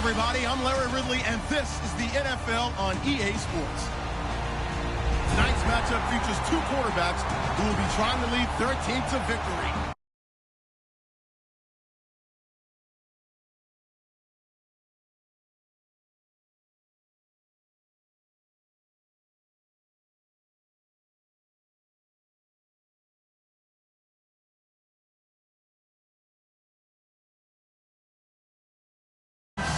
everybody. I'm Larry Ridley, and this is the NFL on EA Sports. Tonight's matchup features two quarterbacks who will be trying to lead their team to victory.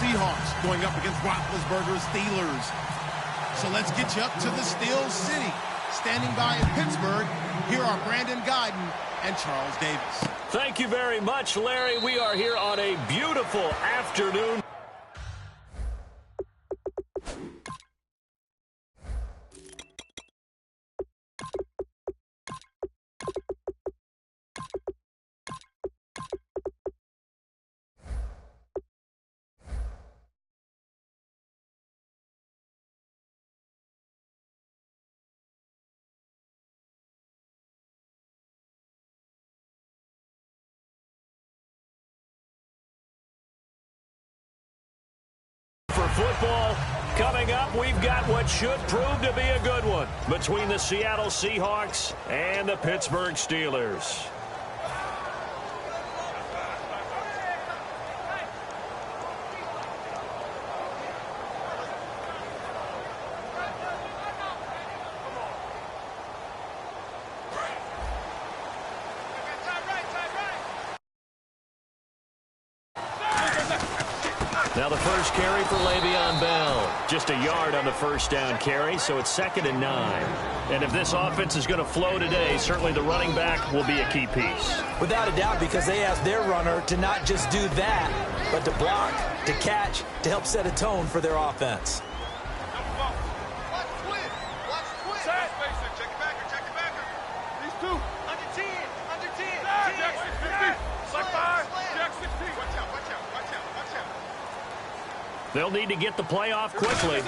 Seahawks going up against Roethlisberger's Steelers. So let's get you up to the Steel City. Standing by in Pittsburgh, here are Brandon Guyton and Charles Davis. Thank you very much, Larry. We are here on a beautiful afternoon. For football, coming up, we've got what should prove to be a good one between the Seattle Seahawks and the Pittsburgh Steelers. Now the first carry for Le'Veon Bell. Just a yard on the first down carry, so it's 2nd and 9. And if this offense is going to flow today, certainly the running back will be a key piece. Without a doubt, because they asked their runner to not just do that, but to block, to catch, to help set a tone for their offense. They'll need to get the play off quickly.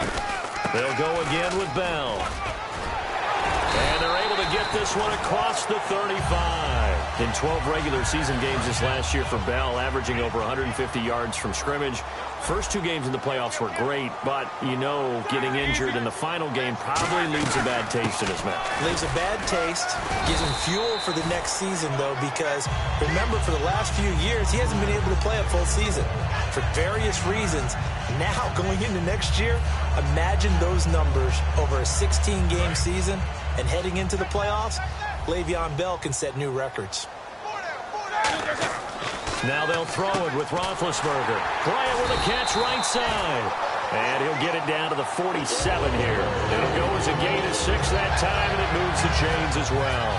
They'll go again with Bell. And they're able to get this one across the 35. In 12 regular season games this last year for Bell, averaging over 150 yards from scrimmage. First two games in the playoffs were great, but, you know, getting injured in the final game probably leaves a bad taste in his mouth. Leaves a bad taste, gives him fuel for the next season, though, because, remember, for the last few years, he hasn't been able to play a full season for various reasons. Now, going into next year, imagine those numbers over a 16-game season and heading into the playoffs. Le'Veon Bell can set new records. Now they'll throw it with Roethlisberger. Bryant with a catch right side. And he'll get it down to the 47 here. It'll go as a gain of 6 that time, and it moves the chains as well.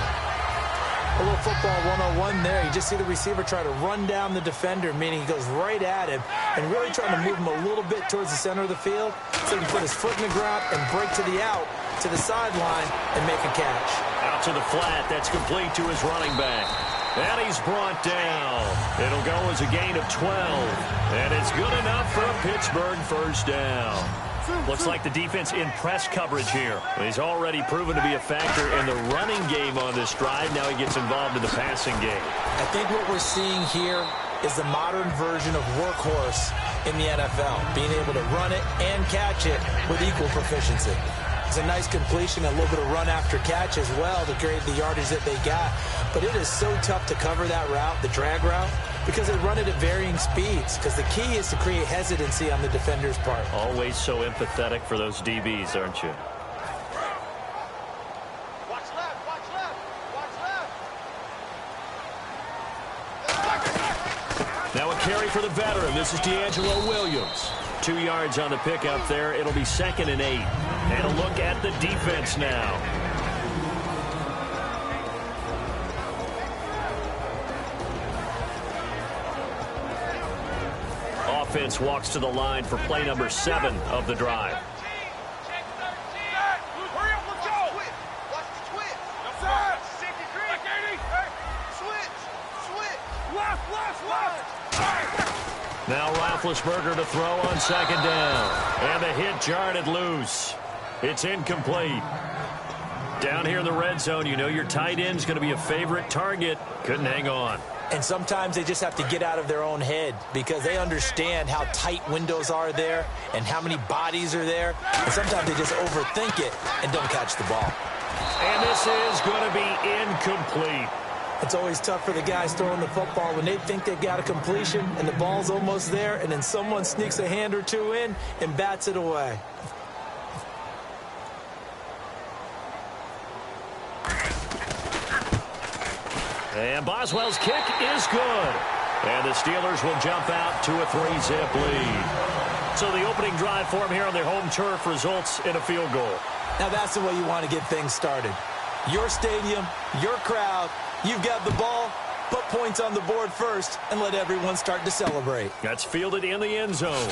A little football 101 there. You just see the receiver try to run down the defender, meaning he goes right at him and really trying to move him a little bit towards the center of the field so he can put his foot in the ground and break to the out, to the sideline, and make a catch. Out to the flat. That's complete to his running back. And he's brought down. It'll go as a gain of 12. And it's good enough for a Pittsburgh first down. Looks like the defense in press coverage here. He's already proven to be a factor in the running game on this drive. Now he gets involved in the passing game. I think what we're seeing here is the modern version of workhorse in the NFL, being able to run it and catch it with equal proficiency. It's a nice completion, a little bit of run after catch as well to create the yardage that they got. But it is so tough to cover that route, the drag route, because they run it at varying speeds. Because the key is to create hesitancy on the defender's part. Always so empathetic for those DBs, aren't you? Watch left, watch left, watch left. Now a carry for the veteran. This is D'Angelo Williams. 2 yards on the pickup there. It'll be 2nd and 8. And a look at the defense now. Offense walks to the line for play number 7 of the drive. Now Roethlisberger to throw on 2nd down. And the hit jarred it loose. It's incomplete. Down here in the red zone, you know your tight end's going to be a favorite target. Couldn't hang on. And sometimes they just have to get out of their own head because they understand how tight windows are there and how many bodies are there. And sometimes they just overthink it and don't catch the ball. And this is going to be incomplete. It's always tough for the guys throwing the football when they think they've got a completion and the ball's almost there, and then someone sneaks a hand or two in and bats it away. And Boswell's kick is good. And the Steelers will jump out to a 3-zip lead. So the opening drive for them here on their home turf results in a field goal. Now that's the way you want to get things started. Your stadium, your crowd, you've got the ball, put points on the board first, and let everyone start to celebrate. That's fielded in the end zone.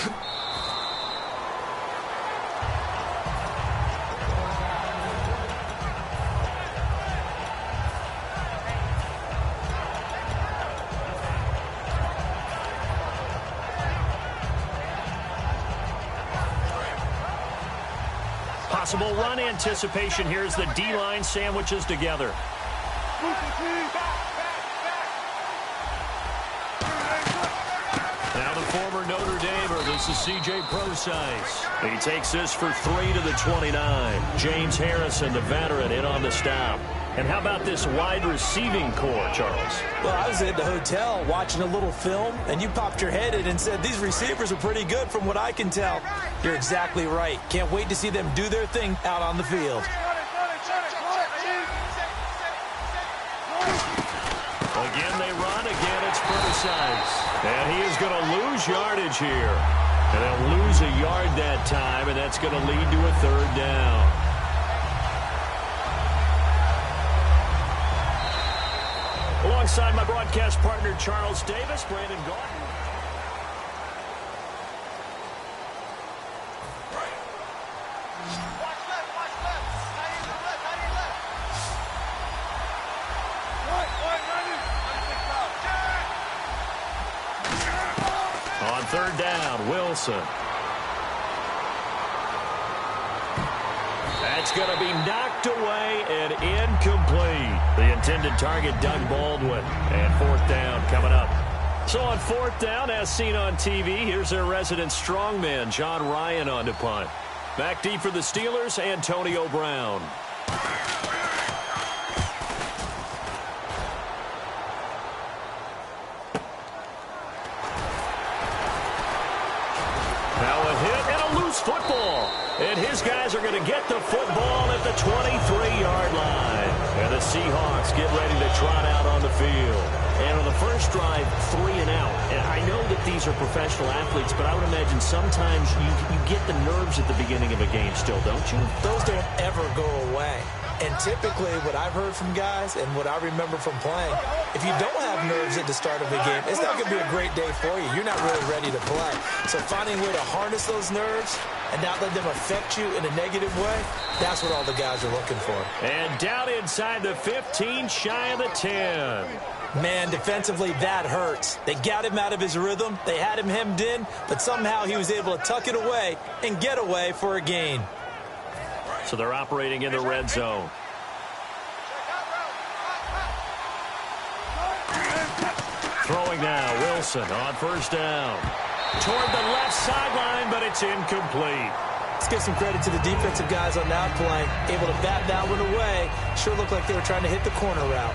Possible run anticipation here as the D-line sandwiches together. Now the former Notre Damer, this is C.J. Prosise. He takes this for 3 to the 29. James Harrison, the veteran, in on the stop. And how about this wide receiving core, Charles? Well, I was at the hotel watching a little film, and you popped your head in and said, these receivers are pretty good from what I can tell. You're exactly right. Can't wait to see them do their thing out on the field. Again, they run. Again, it's Prosise. And he is going to lose yardage here. And they'll lose a yard that time, and that's going to lead to a 3rd down. Alongside my broadcast partner, Charles Davis, Brandon Gaudin. Watch left, watch left. Not even left, not even left. On 3rd down, Wilson. That's going to be knocked away and incomplete. The intended target, Doug Baldwin. And 4th down coming up. So on 4th down, as seen on TV, here's their resident strongman, John Ryan, on to punt. Back deep for the Steelers, Antonio Brown. Now a hit and a loose football. And his guys are going to get the football at the 23-yard line. And the Seahawks get ready to trot out on the field. And on the first drive, 3 and out. And I know that these are professional athletes, but I would imagine sometimes you get the nerves at the beginning of a game still, don't you? Those don't ever go away. And typically what I've heard from guys and what I remember from playing, if you don't have nerves at the start of a game, it's not going to be a great day for you. You're not really ready to play. So finding a way to harness those nerves and not let them affect you in a negative way, that's what all the guys are looking for. And down inside the 15, shy of the 10. Man, defensively, that hurts. They got him out of his rhythm. They had him hemmed in, but somehow he was able to tuck it away and get away for a gain. So they're operating in the red zone. Throwing now, Wilson on 1st down. Toward the left sideline, but it's incomplete. Let's give some credit to the defensive guys on that play. Able to bat that one away. Sure looked like they were trying to hit the corner route.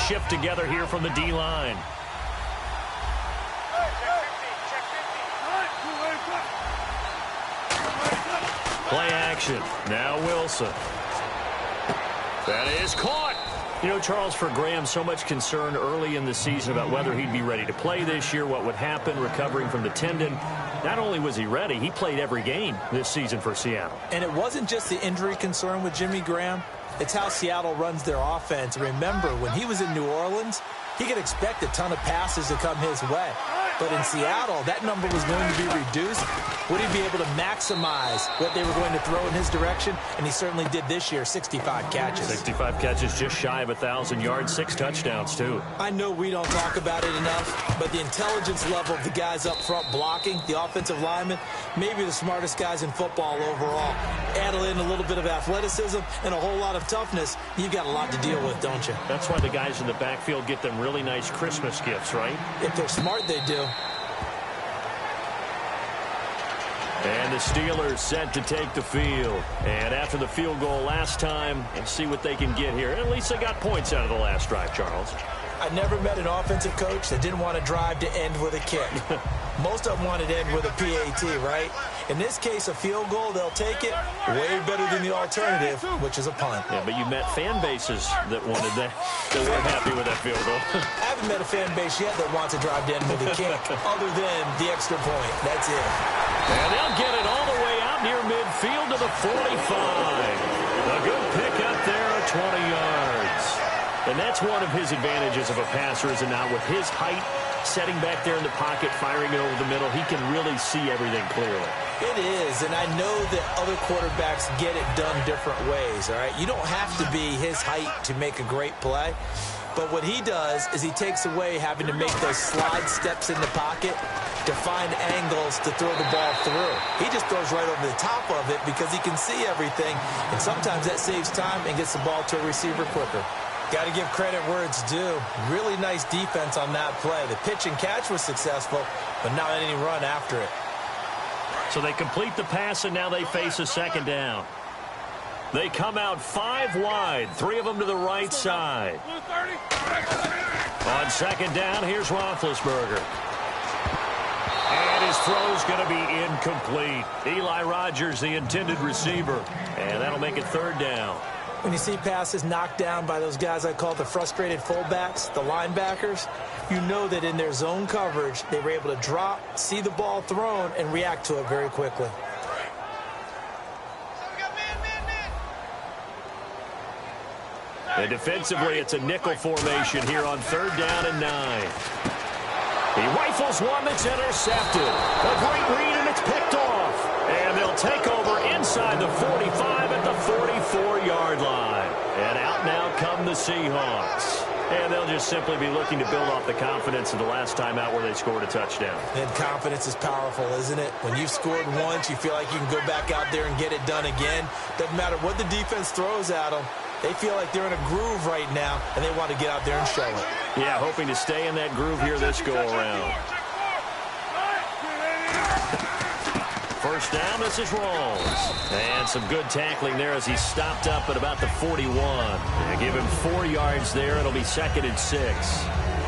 Shift together here from the D-line. Play action. Now Wilson. That is caught. You know, Charles, for Graham, so much concern early in the season about whether he'd be ready to play this year, what would happen recovering from the tendon. Not only was he ready, he played every game this season for Seattle. And it wasn't just the injury concern with Jimmy Graham. It's how Seattle runs their offense. Remember, when he was in New Orleans, he could expect a ton of passes to come his way. But in Seattle, that number was going to be reduced. Would he be able to maximize what they were going to throw in his direction? And he certainly did this year, 65 catches. 65 catches, just shy of 1,000 yards, 6 touchdowns, too. I know we don't talk about it enough, but the intelligence level of the guys up front blocking, the offensive linemen, maybe the smartest guys in football overall. Add in a little bit of athleticism and a whole lot of toughness, you've got a lot to deal with, don't you? That's why the guys in the backfield get them really nice Christmas gifts, right? If they're smart, they do. And the Steelers set to take the field. And after the field goal last time, and see what they can get here. At least they got points out of the last drive, Charles. I never met an offensive coach that didn't want to drive to end with a kick. Most of them wanted to end with a PAT, right? In this case, a field goal, they'll take it way better than the alternative, which is a punt. Yeah, but you met fan bases that wanted that, that weren't happy with that field goal. I haven't met a fan base yet that wants to drive to end with a kick, other than the extra point. That's it. And they'll get it all the way out near midfield to the 45. A good pick up there at 20 yards. And that's one of his advantages of a passer, is it not? With his height, setting back there in the pocket, firing it over the middle, he can really see everything clearly. It is, and I know that other quarterbacks get it done different ways, all right? You don't have to be his height to make a great play. But what he does is he takes away having to make those slide steps in the pocket to find angles to throw the ball through. He just throws right over the top of it because he can see everything, and sometimes that saves time and gets the ball to a receiver quicker. Got to give credit where it's due. Really nice defense on that play. The pitch and catch was successful, but not any run after it. So they complete the pass, and now they face a second down. They come out 5 wide, 3 of them to the right side. On second down, here's Roethlisberger. And his throw's going to be incomplete. Eli Rogers, the intended receiver. And that'll make it third down. When you see passes knocked down by those guys I call the frustrated fullbacks, the linebackers, you know that in their zone coverage, they were able to drop, see the ball thrown, and react to it very quickly. And defensively, it's a nickel formation here on third down and 9. He rifles one that's intercepted. A great read, and it's picked off. And they'll take over inside the 45 at the 44-yard line. And out now come the Seahawks. And they'll just simply be looking to build off the confidence of the last time out where they scored a touchdown. And confidence is powerful, isn't it? When you've scored once, you feel like you can go back out there and get it done again. Doesn't matter what the defense throws at them. They feel like they're in a groove right now, and they want to get out there and show it. Yeah, hoping to stay in that groove here this go-around. First down, this is Rawls. And some good tackling there as he stopped up at about the 41. They give him 4 yards there. It'll be 2nd and 6.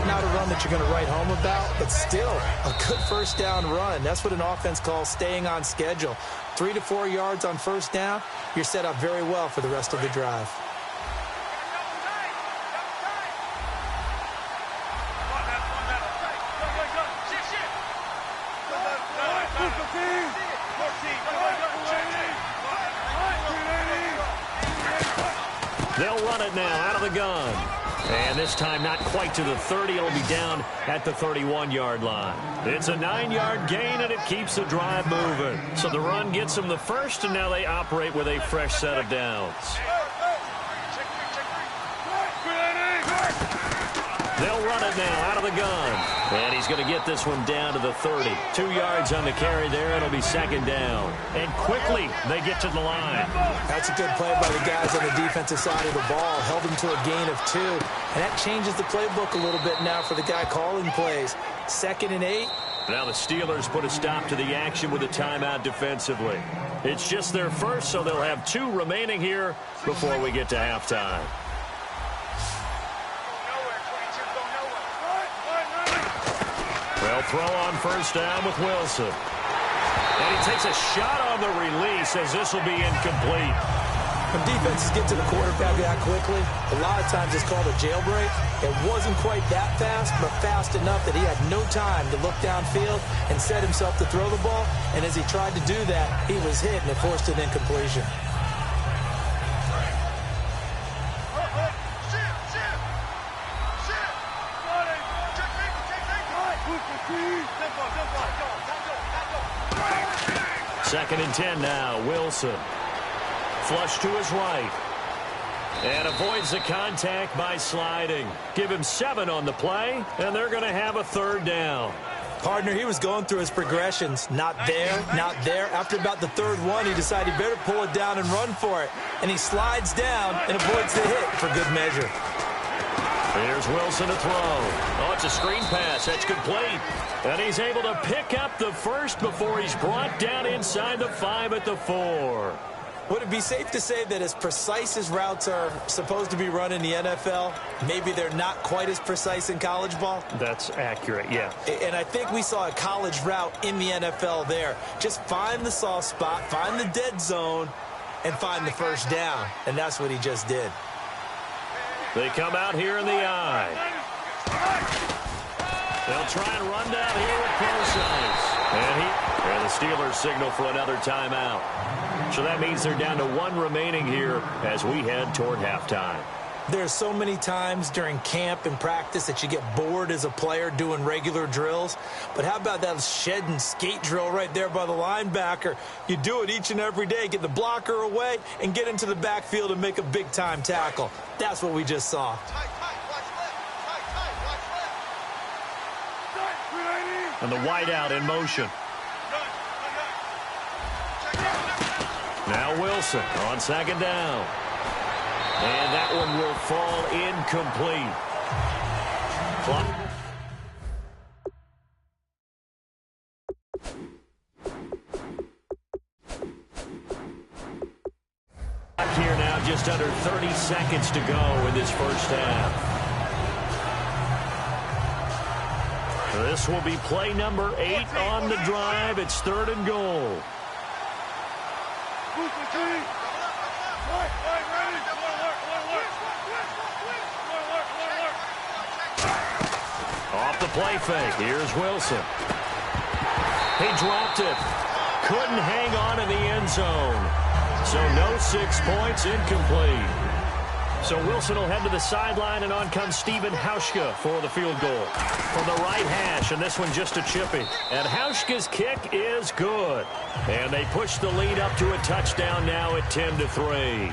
Not a run that you're going to write home about, but still a good first down run. That's what an offense calls staying on schedule. 3 to 4 yards on first down, you're set up very well for the rest of the drive. They'll run it now out of the gun. And this time not quite to the 30. It'll be down at the 31-yard line. It's a 9-yard gain, and it keeps the drive moving. So the run gets them the first, and now they operate with a fresh set of downs. They'll run it now out of the gun. And he's going to get this one down to the 30. 2 yards on the carry there. It'll be 2nd down. And quickly they get to the line. That's a good play by the guys on the defensive side of the ball. Held them to a gain of 2. And that changes the playbook a little bit now for the guy calling plays. 2nd and 8. Now the Steelers put a stop to the action with a timeout defensively. It's just their first, so they'll have 2 remaining here before we get to halftime. They'll throw on first down with Wilson. And he takes a shot on the release as this will be incomplete. When defenses get to the quarterback that quickly, a lot of times it's called a jailbreak. It wasn't quite that fast, but fast enough that he had no time to look downfield and set himself to throw the ball. And as he tried to do that, he was hit, and it forced an incompletion. 2nd and 10 now. Wilson. Flush to his right. And avoids the contact by sliding. Give him 7 on the play, and they're going to have a 3rd down. Partner, he was going through his progressions. Not there, not there. After about the 3rd one, he decided he better pull it down and run for it. And he slides down and avoids the hit for good measure. Here's Wilson to throw. Oh, it's a screen pass. That's complete. And he's able to pick up the first before he's brought down inside the 5 at the 4. Would it be safe to say that as precise as routes are supposed to be run in the NFL, maybe they're not quite as precise in college ball? That's accurate, yeah. And I think we saw a college route in the NFL there. Just find the soft spot, find the dead zone, and find the first down. And that's what he just did. They come out here in the eye. They'll try and run down here with Procise. And the Steelers signal for another timeout. So that means they're down to 1 remaining here as we head toward halftime. There's so many times during camp and practice that you get bored as a player doing regular drills. But how about that shed and skate drill right there by the linebacker? You do it each and every day. Get the blocker away and get into the backfield and make a big-time tackle. That's what we just saw. And the wideout in motion. Now Wilson on 2nd down. And that one will fall incomplete. Clock. Here now, just under 30 seconds to go in this first half. This will be play number 8 on the drive. It's 3rd and goal. Off the play fake. Here's Wilson. He dropped it. Couldn't hang on in the end zone. So no 6 points, incomplete. So Wilson will head to the sideline, and on comes Stephen Hauschka for the field goal. From the right hash, and this one just a chippy. And Hauschka's kick is good. And they push the lead up to a touchdown now at 10-3.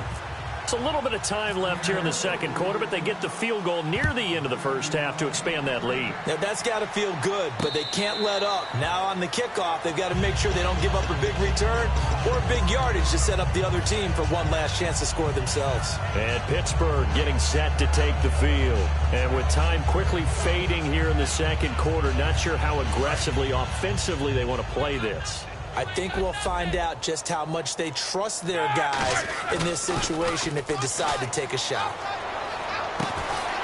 It's a little bit of time left here in the 2nd quarter, but they get the field goal near the end of the first half to expand that lead. Now, that's got to feel good, but they can't let up. Now on the kickoff, they've got to make sure they don't give up a big return or big yardage to set up the other team for one last chance to score themselves. And Pittsburgh getting set to take the field. And with time quickly fading here in the 2nd quarter, not sure how aggressively, offensively they want to play this. I think we'll find out just how much they trust their guys in this situation if they decide to take a shot.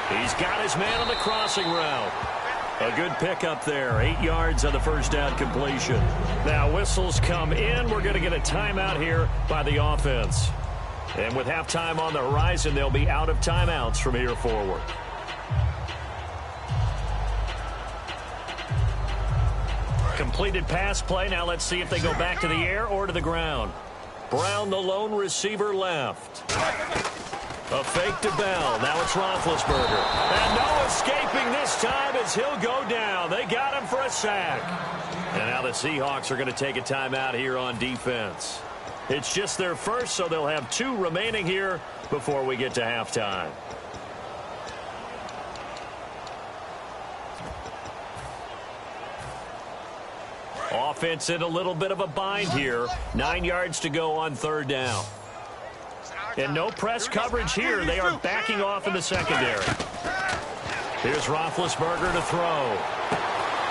He's got his man on the crossing route. A good pickup there. 8 yards on the first down completion. Now whistles come in. We're going to get a timeout here by the offense. And with halftime on the horizon, they'll be out of timeouts from here forward. Completed pass play. Now let's see if they go back to the air or to the ground. Brown, the lone receiver, left. A fake to Bell. Now it's Roethlisberger. And no escaping this time as he'll go down. They got him for a sack. And now the Seahawks are going to take a timeout here on defense. It's just their first, so they'll have 2 remaining here before we get to halftime. Offense in a little bit of a bind here. 9 yards to go on 3rd down. And no press coverage here. They are backing off in the secondary. Here's Roethlisberger to throw.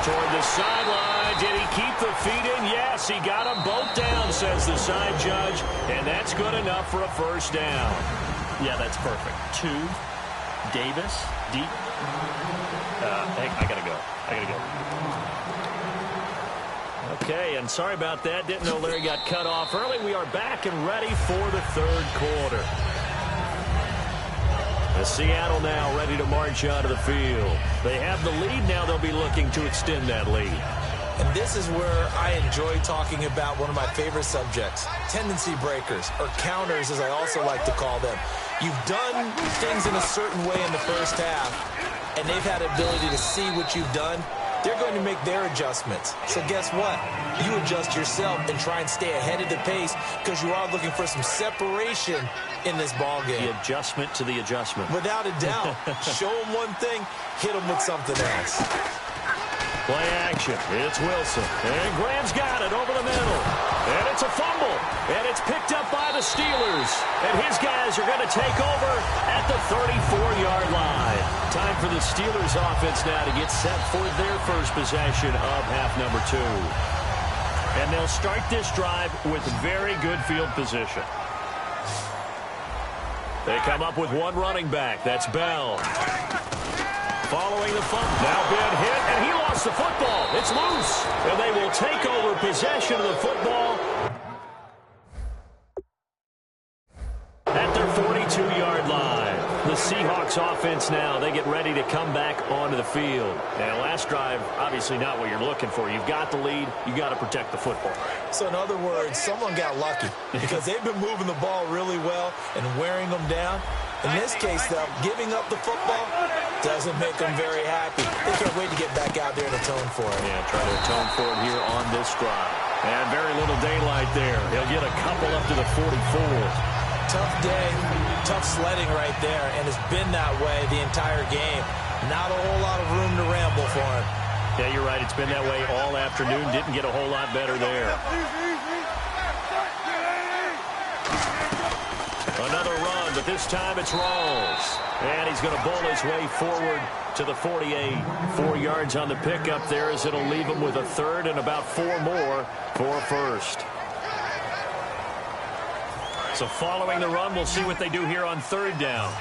Toward the sideline. Did he keep the feet in? Yes, he got them both down, says the side judge. And that's good enough for a first down. Yeah, that's perfect. 2, Davis, deep. Hey, I got to go. Okay, and sorry about that. Didn't know Larry got cut off early. We are back and ready for the 3rd quarter. Seattle now ready to march out of the field. They have the lead now. They'll be looking to extend that lead. And this is where I enjoy talking about one of my favorite subjects, tendency breakers, or counters as I also like to call them. You've done things in a certain way in the first half, and they've had the ability to see what you've done they're going to make their adjustments. So guess what? You adjust yourself and try and stay ahead of the pace because you are looking for some separation in this ball game. The adjustment to the adjustment. Without a doubt. Show them one thing, hit them with something else. Play action. It's Wilson. And Graham's got it over the middle. And it's a fumble. And it's picked up by the Steelers. And his guys are going to take over at the 34-yard line. Time for the Steelers offense now to get set for their first possession of half number 2. And they'll start this drive with very good field position. They come up with one running back. That's Bell. Following the fumble. Now Ben hit, and he lost the football. It's loose. And they will take over possession of the football at their 42-yard line. The Seahawks offense now, they get ready to come back onto the field. Now, last drive, obviously not what you're looking for. You've got the lead. You've got to protect the football. So, in other words, someone got lucky because they've been moving the ball really well and wearing them down. In this case, though, giving up the football doesn't make them very happy. They can't wait to get back out there and atone for it. Yeah, try to atone for it here on this drive. And very little daylight there. He'll get a couple up to the 44. Tough day, tough sledding right there, and it's been that way the entire game. Not a whole lot of room to ramble for him. Yeah, you're right. It's been that way all afternoon. Didn't get a whole lot better there. Another run, but this time it's Rawls. And he's going to bowl his way forward to the 48. 4 yards on the pickup there as it'll leave him with a third and about 4 more for a first. So following the run, we'll see what they do here on third down.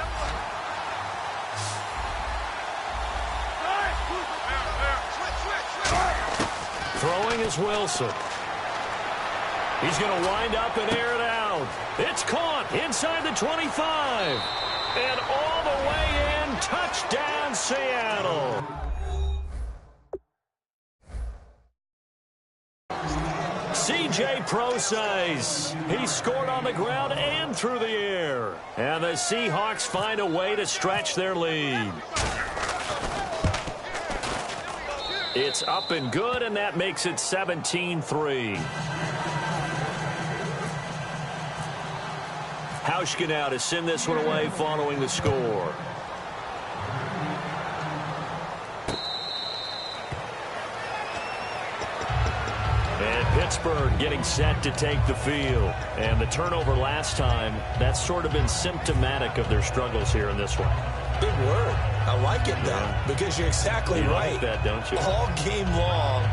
Throwing is Wilson. He's going to wind up and air it out. It's caught inside the 25. And all the way in, touchdown Seattle. C.J. Procise. He scored on the ground and through the air. And the Seahawks find a way to stretch their lead. It's up and good, and that makes it 17-3. Hauschka now to send this one away following the score. And Pittsburgh getting set to take the field. And the turnover last time, that's sort of been symptomatic of their struggles here in this one. Big word. I like it, though, because you're exactly right. You like that, don't you? All game long,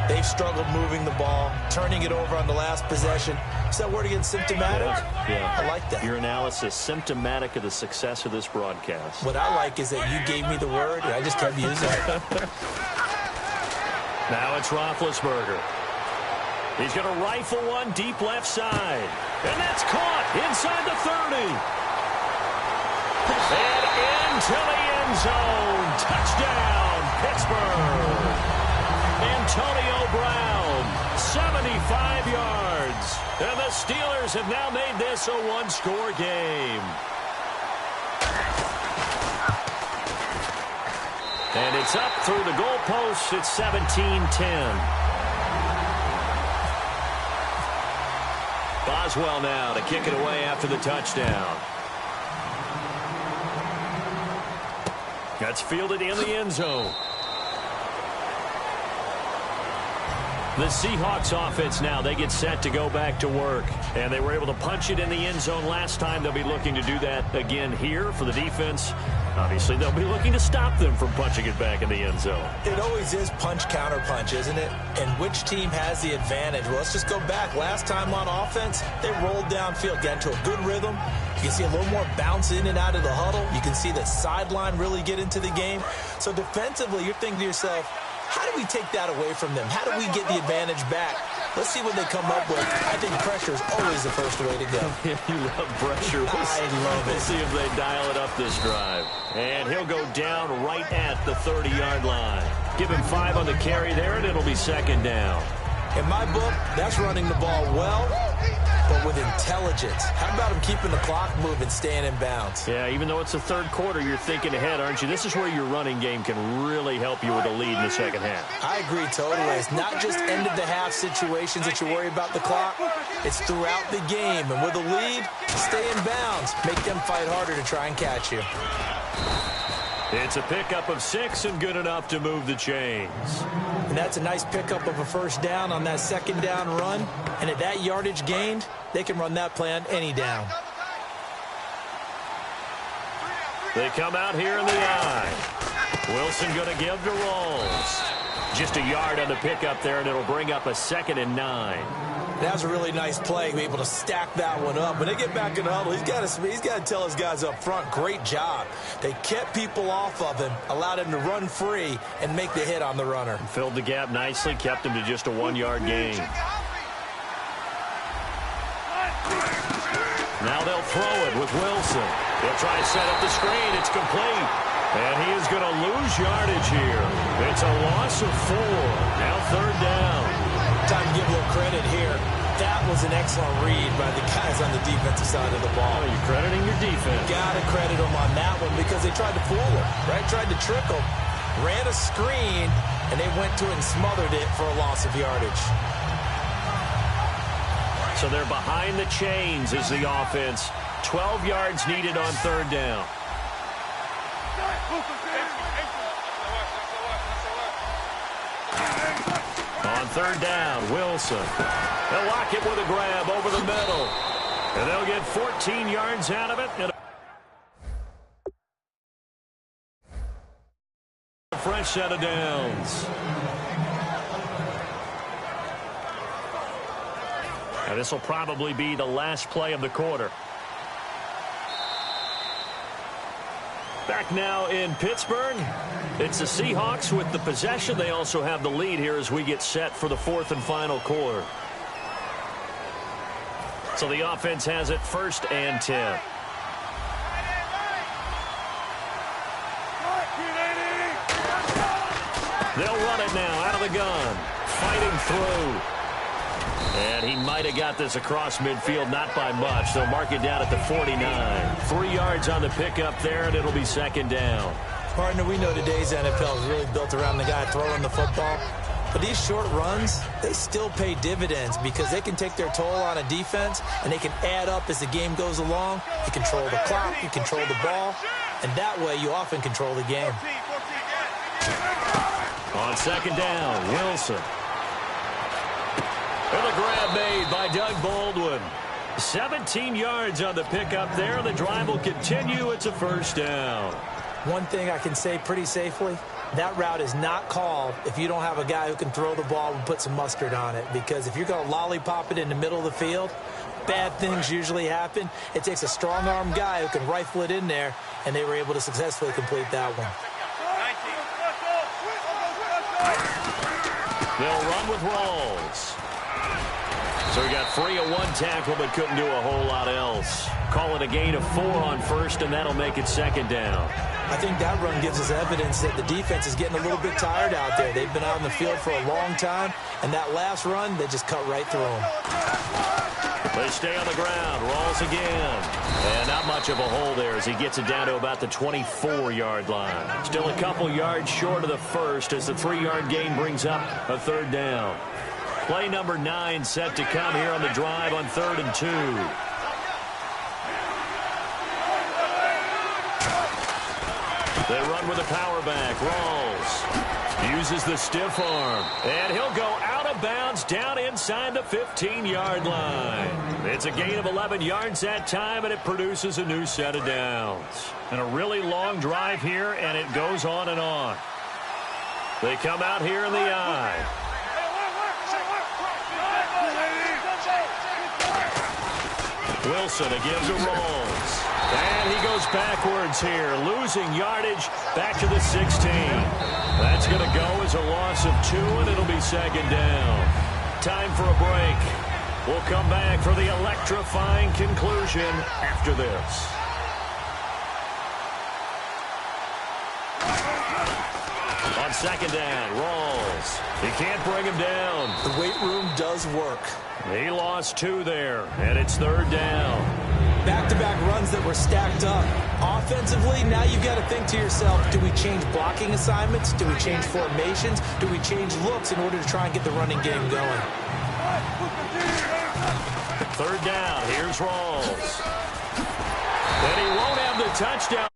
they've struggled moving the ball, turning it over on the last possession. Is that word again, symptomatic? Yeah. I like that. Your analysis, symptomatic of the success of this broadcast. What I like is that you gave me the word, and I just kept using it. Now it's Roethlisberger. He's going to rifle one deep left side. And that's caught inside the 30. And into the end zone. Touchdown, Pittsburgh. Antonio Brown, 75 yards. And the Steelers have now made this a one-score game. And it's up through the goalposts. It's 17-10. Boswell now to kick it away after the touchdown. That's fielded in the end zone. The Seahawks offense now, they get set to go back to work. And they were able to punch it in the end zone last time. They'll be looking to do that again here for the defense. Obviously, they'll be looking to stop them from punching it back in the end zone. It always is punch-counter-punch, isn't it? And which team has the advantage? Well, let's just go back. Last time on offense, they rolled downfield, got into a good rhythm. You can see a little more bounce in and out of the huddle. You can see the sideline really get into the game. So defensively, you're thinking to yourself, how do we take that away from them? How do we get the advantage back? Let's see what they come up with. I think pressure is always the first way to go. You love pressure. I love it. We'll see if they dial it up this drive. And he'll go down right at the 30-yard line. Give him 5 on the carry there, and it'll be second down. In my book, that's running the ball well but with intelligence. How about him keeping the clock moving, staying in bounds? Yeah, even though it's the third quarter, you're thinking ahead, aren't you? This is where your running game can really help you with a lead in the second half. I agree totally. It's not just end-of-the-half situations that you worry about the clock. It's throughout the game. And with a lead, stay in bounds. Make them fight harder to try and catch you. It's a pickup of 6 and good enough to move the chains. And that's a nice pickup of a first down on that second down run. And at that yardage gained, they can run that play on any down. They come out here in the eye. Wilson going to give to Rawls. Just a yard on the pickup there, and it'll bring up a 2nd and 9. That was a really nice play, be able to stack that one up. When they get back in the huddle, he's got to tell his guys up front, great job. They kept people off of him, allowed him to run free, and make the hit on the runner. Filled the gap nicely, kept him to just a 1-yard gain. Now they'll throw it with Wilson. He'll try to set up the screen. It's complete. And he is going to lose yardage here. It's a loss of 4. Now 3rd down. Time to give a little credit here. That was an excellent read by the guys on the defensive side of the ball. Oh, you're crediting your defense. Got to credit them on that one because they tried to fool him, right? Tried to trick him. Ran a screen, and they went to it and smothered it for a loss of yardage. So they're behind the chains as the offense. 12 yards needed on 3rd down. On 3rd down, Wilson. They'll lock it with a grab over the middle. And they'll get 14 yards out of it. And a fresh set of downs. And this will probably be the last play of the quarter. Back now in Pittsburgh. It's the Seahawks with the possession. They also have the lead here as we get set for the 4th and final quarter. So the offense has it 1st and 10. They'll run it now out of the gun. Fighting through. And he might have got this across midfield, not by much. They'll mark it down at the 49. 3 yards on the pickup there, and it'll be 2nd down. Partner, we know today's NFL is really built around the guy throwing the football. But these short runs, they still pay dividends because they can take their toll on a defense, and they can add up as the game goes along. You control the clock, you control the ball, and that way you often control the game. On 2nd down, Wilson. And a grab made by Doug Baldwin. 17 yards on the pickup there. The drive will continue. It's a 1st down. One thing I can say pretty safely, that route is not called if you don't have a guy who can throw the ball and put some mustard on it. Because if you're going to lollipop it in the middle of the field, bad things usually happen. It takes a strong-arm guy who can rifle it in there, and they were able to successfully complete that one. They'll run with Rawls. So he got free of 1 tackle but couldn't do a whole lot else. Call it a gain of 4 on 1st, and that'll make it 2nd down. I think that run gives us evidence that the defense is getting a little bit tired out there. They've been out on the field for a long time, and that last run, they just cut right through them. They stay on the ground. Rawls again. And not much of a hole there as he gets it down to about the 24-yard line. Still a couple yards short of the 1st as the 3-yard gain brings up a 3rd down. Play number 9 set to come here on the drive on 3rd and 2. They run with a power back. Rawls uses the stiff arm. And he'll go out of bounds down inside the 15-yard line. It's a gain of 11 yards that time, and it produces a new set of downs. And a really long drive here, and it goes on and on. They come out here in the eye. Wilson again to Rawls. And he goes backwards here, losing yardage back to the 16. That's going to go as a loss of 2, and it'll be 2nd down. Time for a break. We'll come back for the electrifying conclusion after this. On second down. Rawls. He can't bring him down. The weight room does work. He lost 2 there, and it's third down. Back-to-back runs that were stacked up. Offensively, now you've got to think to yourself, do we change blocking assignments? Do we change formations? Do we change looks in order to try and get the running game going? Third down, here's Rawls. And he won't have the touchdown.